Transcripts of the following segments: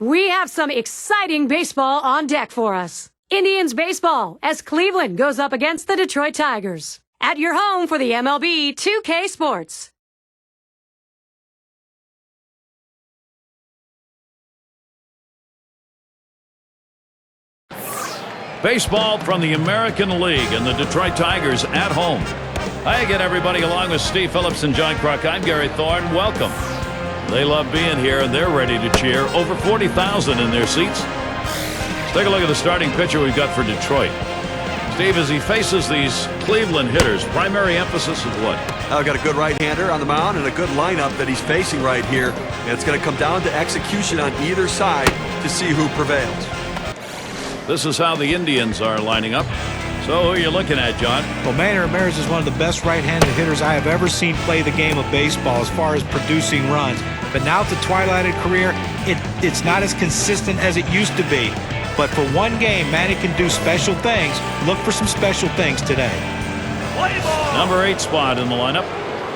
We have some exciting baseball on deck for us. Indians baseball as Cleveland goes up against the Detroit Tigers. At your home for the MLB 2K Sports. Baseball from the American League and the Detroit Tigers at home. Hi again, everybody, along with Steve Phillips and John Kruk. I'm Gary Thorne. Welcome. They love being here, and they're ready to cheer. Over 40,000 in their seats. Let's take a look at the starting pitcher we've got for Detroit. Steve, as he faces these Cleveland hitters, primary emphasis is what? I've got a good right-hander on the mound and a good lineup that he's facing right here. And it's going to come down to execution on either side to see who prevails. This is how the Indians are lining up. So who are you looking at, John? Well, Manny Ramirez is one of the best right-handed hitters I have ever seen play the game of baseball as far as producing runs. But now at the twilight of career, it's not as consistent as it used to be. But for one game, Manny can do special things. Look for some special things today. Number 8 spot in the lineup.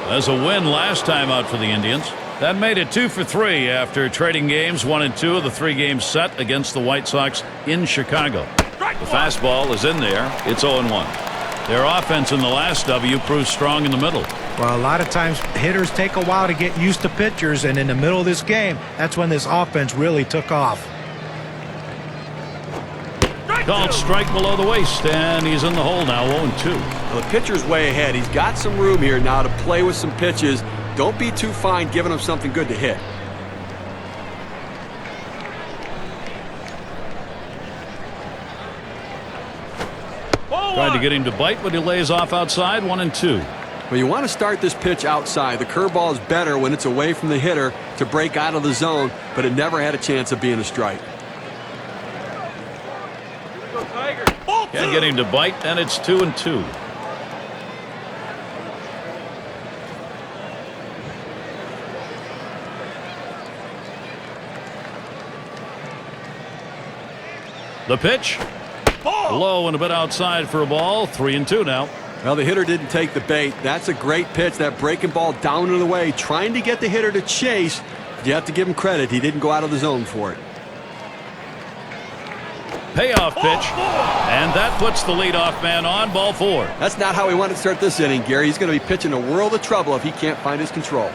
As a win last time out for the Indians. That made it 2 for 3 after trading games 1 and 2 of the 3 games set against the White Sox in Chicago. The fastball is in there. It's 0-1. Their offense in the last W proved strong in the middle. Well, a lot of times hitters take a while to get used to pitchers, and in the middle of this game, that's when this offense really took off. Called strike below the waist, and he's in the hole now, 0-2. Well, the pitcher's way ahead. He's got some room here now to play with some pitches. Don't be too fine giving him something good to hit. Tried to get him to bite, but he lays off outside, 1-2. Well, you want to start this pitch outside. The curveball is better when it's away from the hitter to break out of the zone, but it never had a chance of being a strike. Can't get him to bite, and it's 2-2. The pitch. Low and a bit outside for a ball. 3-2 now. Well, the hitter didn't take the bait. That's a great pitch. That breaking ball down and away, trying to get the hitter to chase. You have to give him credit. He didn't go out of the zone for it. Payoff pitch. And that puts the leadoff man on. Ball 4. That's not how he wanted to start this inning, Gary. He's going to be pitching a world of trouble if he can't find his control.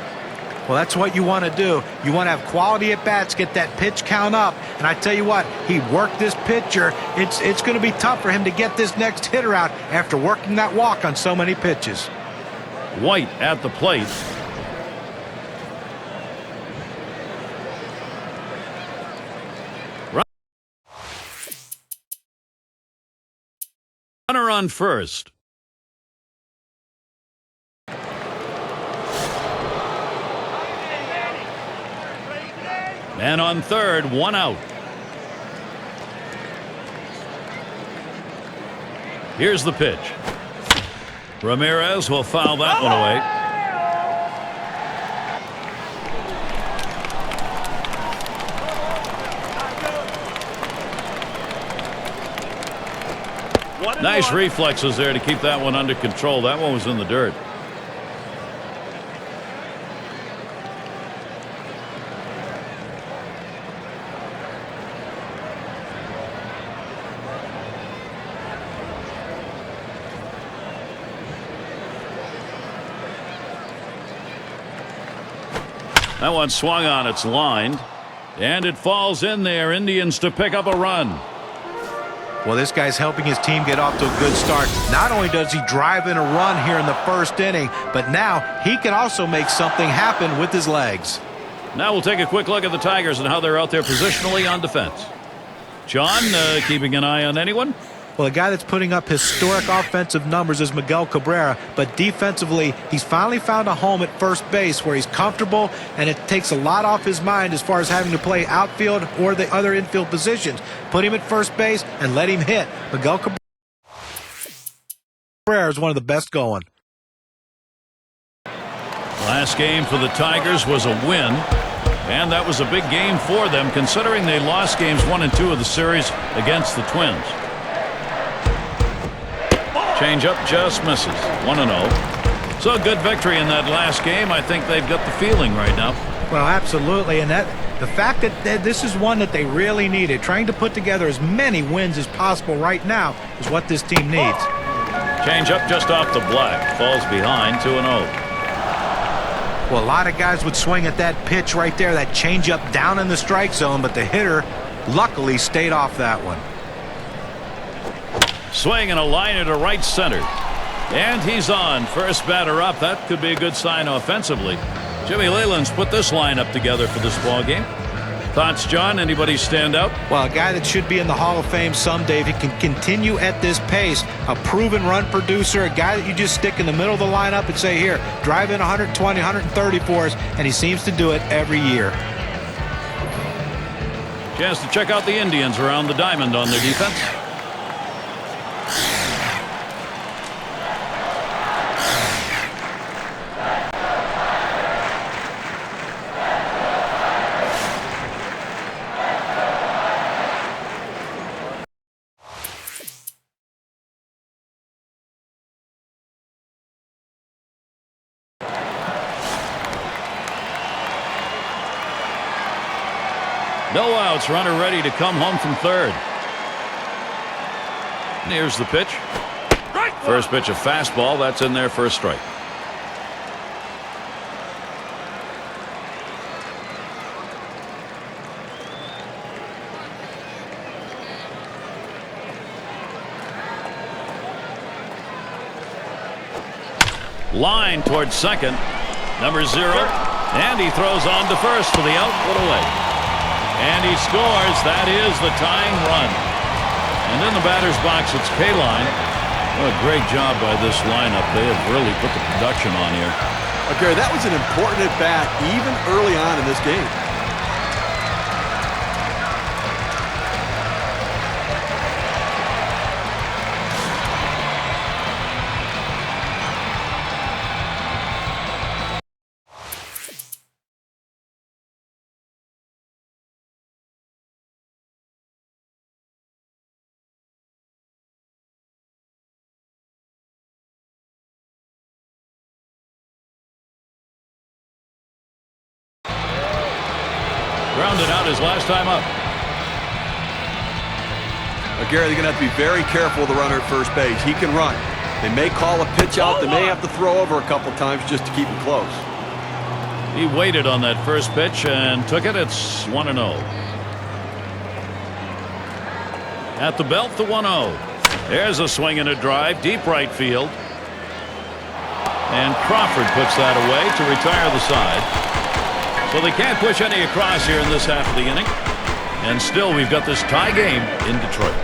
Well, that's what you want to do. You want to have quality at bats, get that pitch count up. And I tell you what, he worked this pitcher. It's going to be tough for him to get this next hitter out after working that walk on so many pitches. White at the plate. Runner on first. Man on third, 1 out. Here's the pitch. Ramirez will foul that one away. Nice reflexes there to keep that one under control. That one was in the dirt. That one swung on, it's lined, and it falls in there. Indians to pick up a run. Well, this guy's helping his team get off to a good start. Not only does he drive in a run here in the first inning, but now he can also make something happen with his legs. Now we'll take a quick look at the Tigers and how they're out there positionally on defense. John, keeping an eye on anyone? Well, a guy that's putting up historic offensive numbers is Miguel Cabrera, but defensively, he's finally found a home at first base where he's comfortable, and it takes a lot off his mind as far as having to play outfield or the other infield positions. Put him at first base and let him hit. Miguel Cabrera is one of the best going. Last game for the Tigers was a win, and that was a big game for them considering they lost games 1 and 2 of the series against the Twins. Changeup just misses. 1-0. So a good victory in that last game. I think they've got the feeling right now. Well, absolutely, and the fact that this is one that they really needed, trying to put together as many wins as possible right now is what this team needs. Change up just off the black. Falls behind 2-0. Well, a lot of guys would swing at that pitch right there, that changeup down in the strike zone, but the hitter luckily stayed off that one. Swing and a liner to right center. And he's on. First batter up. That could be a good sign offensively. Jimmy Leyland's put this lineup together for this ball game. Thoughts, John? Anybody stand out? Well, a guy that should be in the Hall of Fame someday if he can continue at this pace. A proven run producer, a guy that you just stick in the middle of the lineup and say, here, drive in 120, 130 for us, and he seems to do it every year. Chance to check out the Indians around the diamond on their defense. No outs, runner ready to come home from third. And here's the pitch. First pitch, a fastball. That's in there for a strike. Line towards second. Number 0. And he throws on to first for the out. Put away. And he scores. That is the tying run. And in the batter's box, it's K-Line. What a great job by this lineup. They have really put the production on here. Okay, that was an important at-bat even early on in this game. Grounded out his last time up. Gary, they're going to have to be very careful with the runner at first base. He can run. They may call a pitch out. They may have to throw over a couple times just to keep him close. He waited on that first pitch and took it. It's 1-0. At the belt, the 1-0. There's a swing and a drive, deep right field. And Crawford puts that away to retire the side. So they can't push any across here in this half of the inning. And still we've got this tie game in Detroit.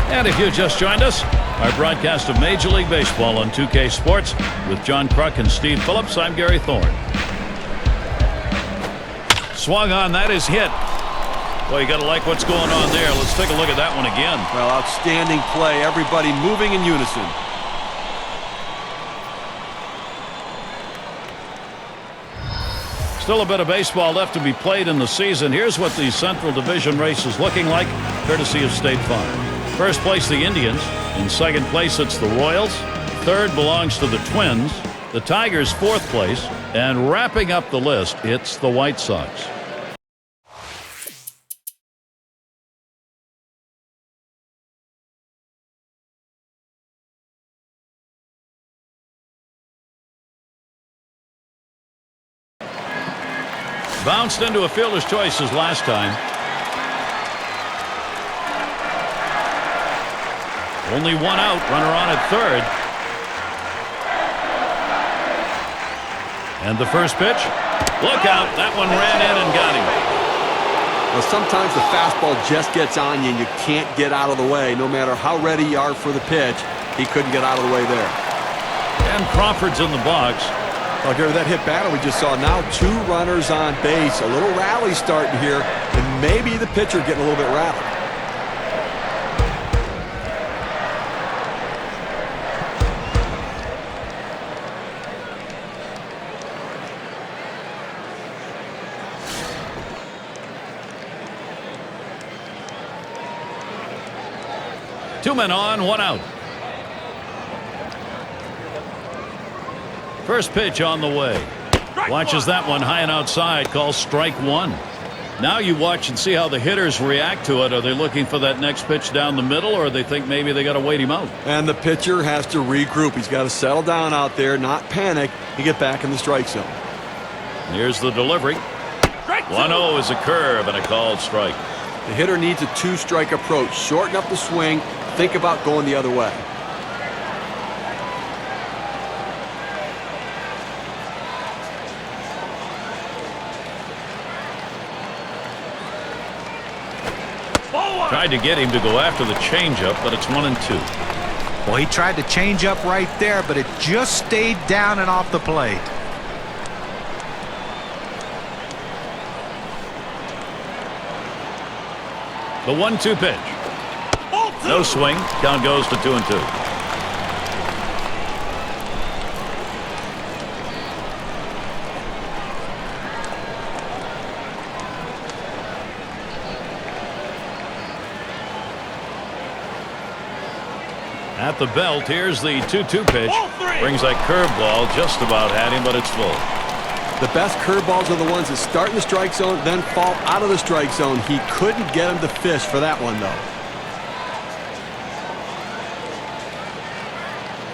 And if you just joined us, our broadcast of Major League Baseball on 2K Sports with John Kruk and Steve Phillips. I'm Gary Thorne. Swung on, that is hit. Boy, you got to like what's going on there. Let's take a look at that one again. Well, outstanding play. Everybody moving in unison. Still a bit of baseball left to be played in the season. Here's what the Central Division race is looking like, courtesy of State Farm. First place, the Indians. In second place, it's the Royals. Third belongs to the Twins. The Tigers, fourth place. And wrapping up the list, it's the White Sox. Bounced into a fielder's choice as last time. Only one out, runner on at third. And the first pitch. Look out, that one ran in and got him. Well, sometimes the fastball just gets on you and you can't get out of the way. No matter how ready you are for the pitch, he couldn't get out of the way there. And Crawford's in the box. Well, Gary, that hit battle we just saw. Now 2 runners on base. A little rally starting here, and maybe the pitcher getting a little bit rattled. Two men on, one out. First pitch on the way. Watches that one high and outside. Calls strike one. Now you watch and see how the hitters react to it. Are they looking for that next pitch down the middle, or they think maybe they got to wait him out? And the pitcher has to regroup. He's got to settle down out there, not panic, and get back in the strike zone. Here's the delivery. 1-0 is a curve and a called strike. The hitter needs a two-strike approach. Shorten up the swing. Think about going the other way. Tried to get him to go after the changeup, but it's 1-2. Well, he tried to change up right there, but it just stayed down and off the plate. The 1-2 pitch. No swing. Count goes to 2-2. At the belt, here's the 2-2 pitch. Brings that curveball, just about had him, but it's full. The best curveballs are the ones that start in the strike zone, then fall out of the strike zone. He couldn't get him to fish for that one, though.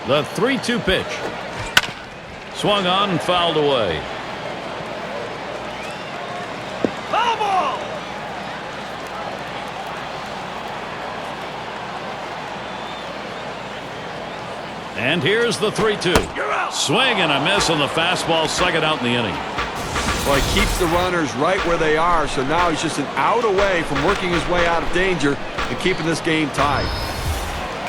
The 3-2 pitch. Swung on and fouled away. Foul ball! And here's the 3-2. Swing and a miss on the fastball, second out in the inning. Well, he keeps the runners right where they are, so now he's just an out away from working his way out of danger and keeping this game tied.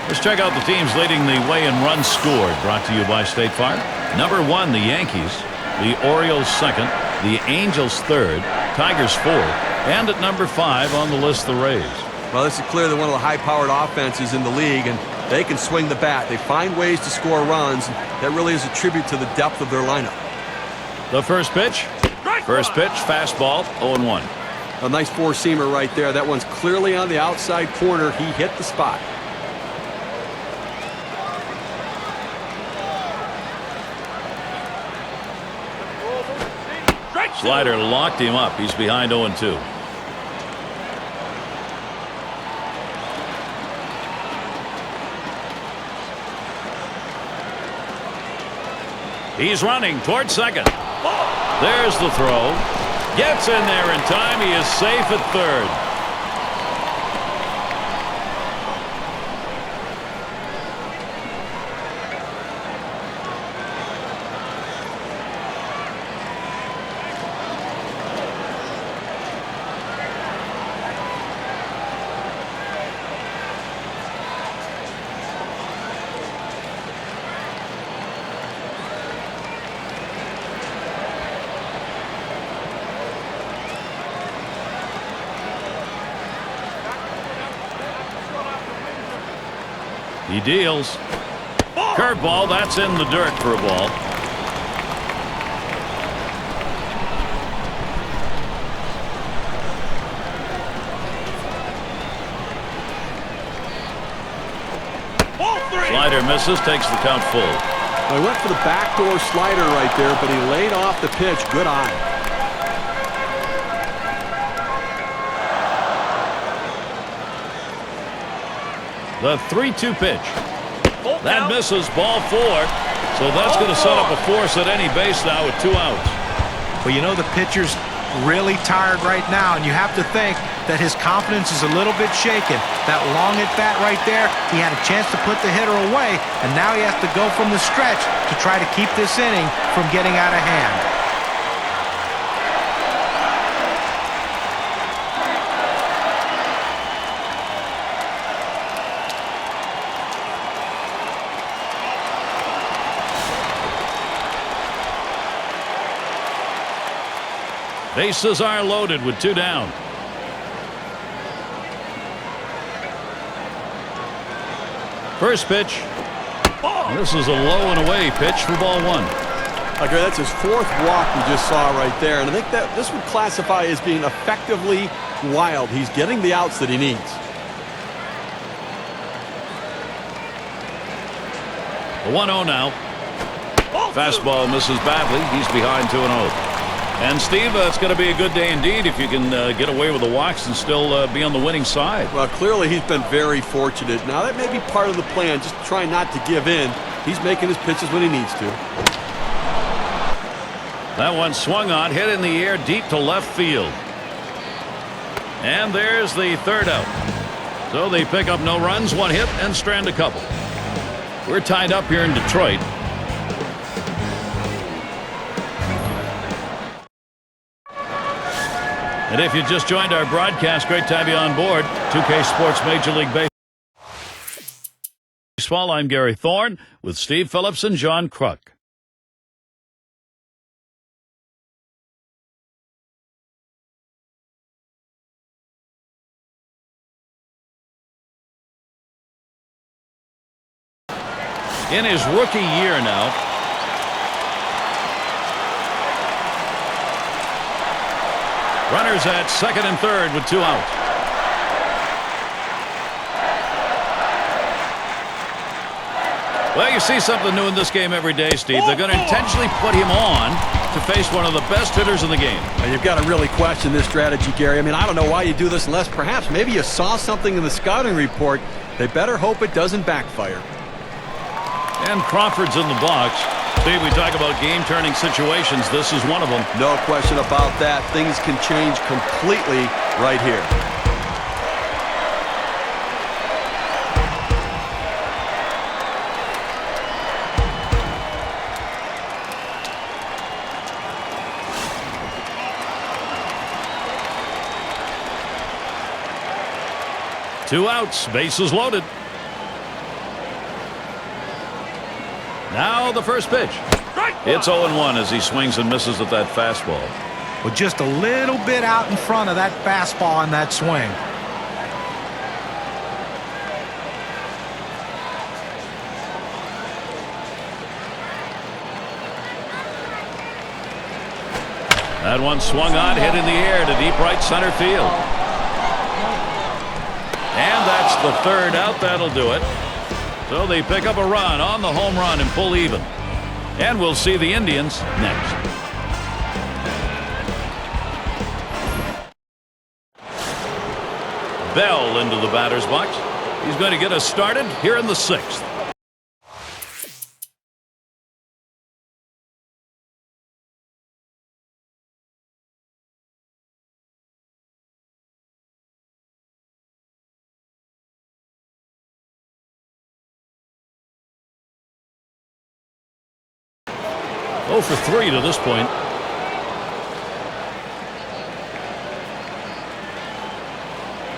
Let's check out the teams leading the way in runs scored, brought to you by State Farm. Number 1, the Yankees. The Orioles second. The Angels third. Tigers fourth. And at number 5 on the list, the Rays. Well, this is clearly one of the high-powered offenses in the league, and they can swing the bat. They find ways to score runs. That really is a tribute to the depth of their lineup. The first pitch. First pitch, fastball, 0-1. A nice four-seamer right there. That one's clearly on the outside corner. He hit the spot. Slider locked him up. He's behind 0-2. He's running toward second. There's the throw. Gets in there in time. He is safe at third. He deals. Curveball, that's in the dirt for a ball. Slider misses, takes the count full. Well, he went for the backdoor slider right there, but he laid off the pitch. Good eye. The 3-2 pitch. That misses, ball 4. So that's going to set up a force at any base now with 2 outs. Well, you know the pitcher's really tired right now, and you have to think that his confidence is a little bit shaken. That long at bat right there, he had a chance to put the hitter away, and now he has to go from the stretch to try to keep this inning from getting out of hand. Bases are loaded with 2 down. First pitch. This is a low and away pitch for ball 1. Okay, that's his 4th walk we just saw right there, and I think that this would classify as being effectively wild. He's getting the outs that he needs. The 1-0 now. Fastball misses badly. He's behind 2-0. And Steve, it's going to be a good day indeed if you can get away with the walks and still be on the winning side. Well, clearly he's been very fortunate. Now that may be part of the plan, just trying not to give in. He's making his pitches when he needs to. That one swung on, hit in the air deep to left field. And there's the third out. So they pick up no runs, one hit, and strand a couple. We're tied up here in Detroit. And if you just joined our broadcast, great to have you on board. 2K Sports Major League Baseball. I'm Gary Thorne with Steve Phillips and John Kruk. In his rookie year now, runners at second and third with 2 outs. Well, you see something new in this game every day, Steve. They're going to intentionally put him on to face one of the best hitters in the game. And you've got to really question this strategy, Gary. I mean, I don't know why you do this unless perhaps maybe you saw something in the scouting report. They better hope it doesn't backfire. And Crawford's in the box. Steve, we talk about game-turning situations. This is one of them. No question about that. Things can change completely right here. Two outs, bases loaded. Now the first pitch. It's 0-1 as he swings and misses at that fastball. With just a little bit out in front of that fastball on that swing. That one swung on, hit in the air to deep right center field. And that's the third out. That'll do it. So they pick up a run on the home run and pull even. And we'll see the Indians next. Bell into the batter's box. He's going to get us started here in the 6th. Oh for 3 to this point.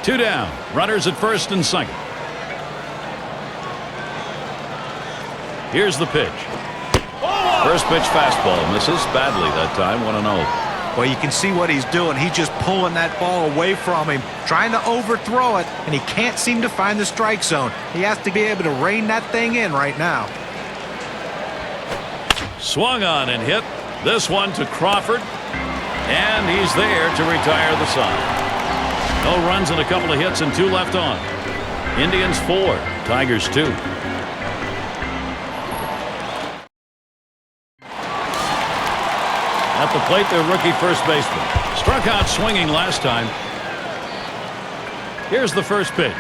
Two down. Runners at first and second. Here's the pitch. First pitch fastball. Misses badly that time. 1-0. Well, you can see what he's doing. He's just pulling that ball away from him, trying to overthrow it, and he can't seem to find the strike zone. He has to be able to rein that thing in right now. Swung on and hit. This one to Crawford. And he's there to retire the side. No runs and a couple of hits and 2 left on. Indians 4, Tigers 2. At the plate, their rookie first baseman. Struck out swinging last time. Here's the first pitch.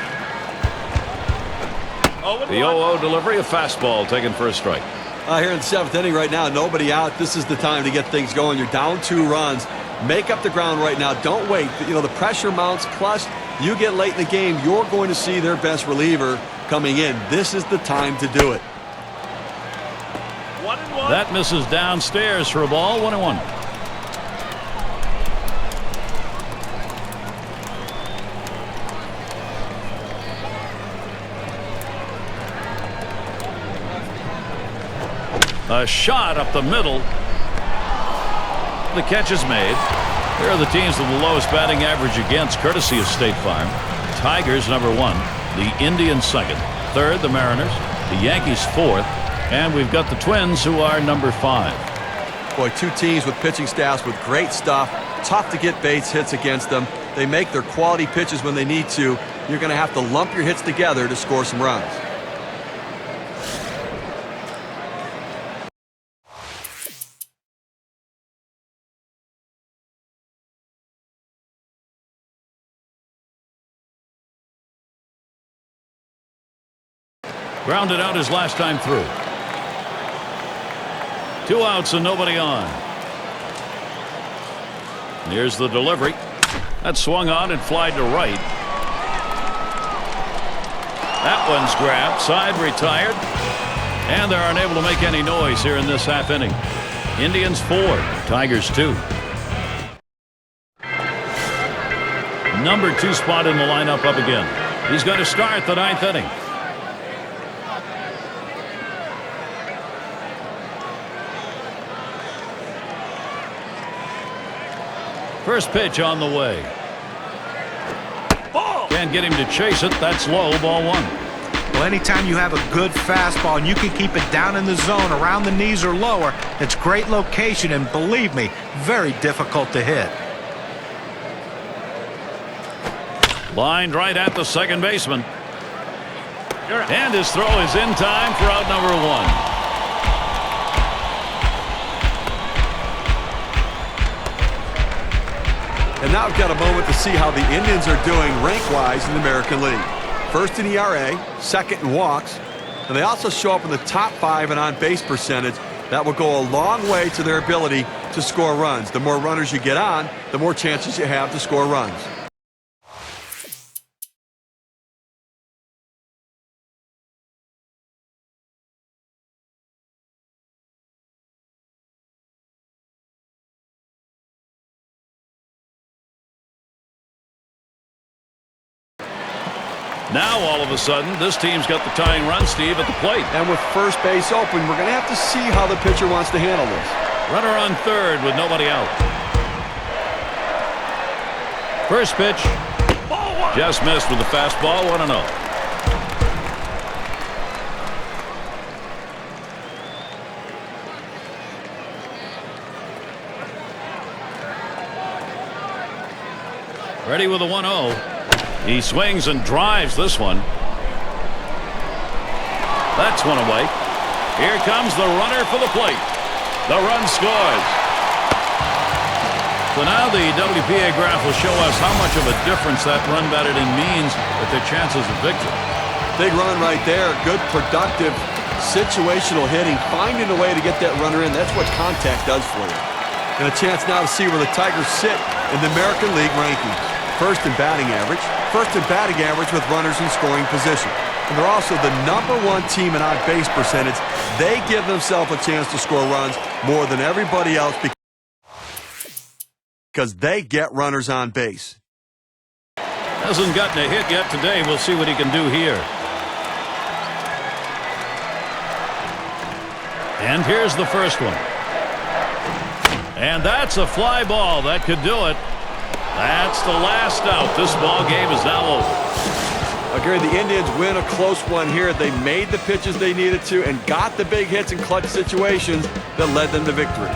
The 0-0 delivery, a fastball taken for a strike. Here in the 7th inning right now, nobody out. This is the time to get things going. You're down 2 runs. Make up the ground right now. Don't wait. You know, the pressure mounts. Plus, you get late in the game, you're going to see their best reliever coming in. This is the time to do it. 1-1. That misses downstairs for a ball. 1-1. A shot up the middle. The catch is made. Here are the teams with the lowest batting average against, courtesy of State Farm. Tigers number 1, the Indians 2nd, 3rd the Mariners, the Yankees 4th, and we've got the Twins who are number 5. Boy, 2 teams with pitching staffs with great stuff. Tough to get base hits against them. They make their quality pitches when they need to. You're going to have to lump your hits together to score some runs. Grounded out his last time through. 2 outs and nobody on. And here's the delivery. That swung on and flied to right. That one's grabbed. Side retired. And they're unable to make any noise here in this half inning. Indians 4, Tigers 2. Number 2 spot in the lineup up again. He's going to start the 9th inning. First pitch on the way. Ball. Can't get him to chase it. That's low. Ball 1. Well, anytime you have a good fastball and you can keep it down in the zone around the knees or lower, it's great location and, believe me, very difficult to hit. Lined right at the second baseman. And his throw is in time for out number 1. And now we've got a moment to see how the Indians are doing rank-wise in the American League. First in ERA, second in walks, and they also show up in the top 5 in on-base percentage. That will go a long way to their ability to score runs. The more runners you get on, the more chances you have to score runs. Now, all of a sudden, this team's got the tying run, Steve, at the plate. And with first base open, we're going to have to see how the pitcher wants to handle this. Runner on third with nobody out. First pitch. Ball 1. Just missed with the fastball. 1-0. Ready with a 1-0. He swings and drives this one. That's one away. Here comes the runner for the plate. The run scores. So now the WPA graph will show us how much of a difference that run batted in means with their chances of victory. Big run right there. Good, productive, situational hitting. Finding a way to get that runner in. That's what contact does for you. And a chance now to see where the Tigers sit in the American League rankings. First in batting average. First in batting average with runners in scoring position. And they're also the number 1 team in on-base percentage. They give themselves a chance to score runs more than everybody else because they get runners on base. Hasn't gotten a hit yet today. We'll see what he can do here. And here's the first one. And that's a fly ball. That could do it. That's the last out. This ball game is now over. Gary, the Indians win a close one here. They made the pitches they needed to and got the big hits in clutch situations that led them to victory.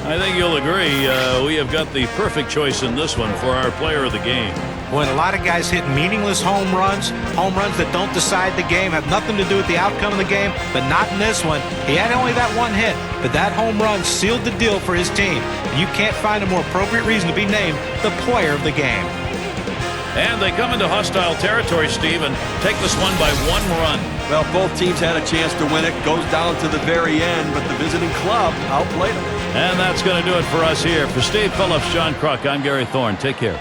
I think you'll agree we have got the perfect choice in this one for our player of the game. When a lot of guys hit meaningless home runs that don't decide the game, have nothing to do with the outcome of the game, but not in this one. He had only that one hit, but that home run sealed the deal for his team. And you can't find a more appropriate reason to be named the player of the game. And they come into hostile territory, Steve, and take this one by 1 run. Well, both teams had a chance to win it. Goes down to the very end, but the visiting club outplayed them. And that's going to do it for us here. For Steve Phillips, John Kruk, I'm Gary Thorne. Take care.